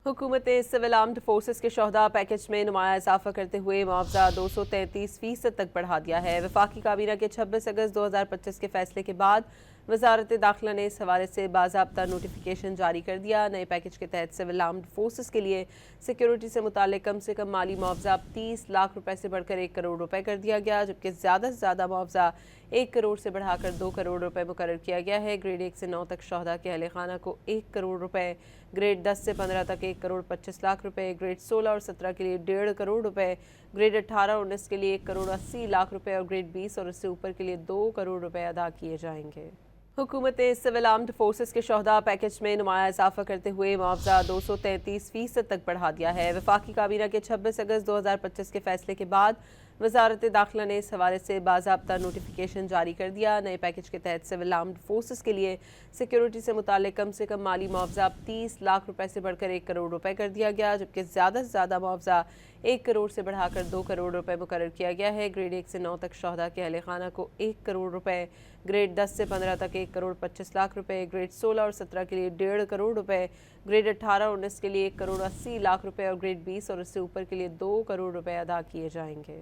हुकूमत ने civil armed forces के शोहदा पैकेज में नुमाया इजाफा करते हुए मुआवजा 233% तक बढ़ा दिया है। वफाकी काबीना के 26 अगस्त 2025 के फैसले के बाद वजारत दाखिला ने इस हवाले से बाज़ाब्ता नोटिफिकेशन जारी कर दिया। नए पैकेज के तहत सिविल आर्म्ड फोर्सेस के लिए सिक्योरिटी से मुताल्लिक कम से कम माली मुआवजा 30 लाख रुपए से बढ़कर 1 करोड़ रुपए कर दिया गया, जबकि ज़्यादा से ज़्यादा मुआवजा 1 करोड़ से बढ़ाकर 2 करोड़ रुपए मुकर्रर किया गया है। ग्रेड 1 से 9 तक शोहदा के अहले खाना को 1 करोड़ रुपए, ग्रेड 10 से 15 तक 1 करोड़ 25 लाख रुपए, ग्रेड 16 और 17 के लिए 1.5 करोड़ रुपए, ग्रेड 18-19 के लिए 1 करोड़ 80 लाख रुपए और ग्रेड 20 और इससे ऊपर के लिए 2 करोड़ रुपए अदा किए जाएंगे। हुकूमत ने सिविल आर्म्ड फोर्सेस के शोहदा पैकेज में नुमाया इजाफा करते हुए मुआवजा 233% तक बढ़ा दिया है। वफाकी काबीना के 26 अगस्त 2025 के फैसले के बाद वजारत दाखिला ने इस हवाले से बाज़ाब्ता नोटिफिकेशन जारी कर दिया। नए पैकेज के तहत सिविल आर्म्ड फोर्सेस के लिए सिक्योरिटी से मुताल्लिक कम से कम माली मुआवजा 30 लाख रुपए से बढ़कर 1 करोड़ रुपए कर दिया गया, जबकि ज़्यादा से ज़्यादा मुआवजा 1 करोड़ से बढ़ाकर 2 करोड़ रुपए मुकर्रर किया गया है। ग्रेड 1 से 9 तक शोहदा के अहले खाना को 1 करोड़ रुपए, ग्रेड 10 से 15 तक 1 करोड़ 25 लाख रुपए, ग्रेड 16 और 17 के लिए 1.5 करोड़ रुपए, ग्रेड 18-19 के लिए 1 करोड़ 80 लाख रुपए और ग्रेड 20 और इससे ऊपर के लिए 2 करोड़ रुपए अदा किए जाएंगे।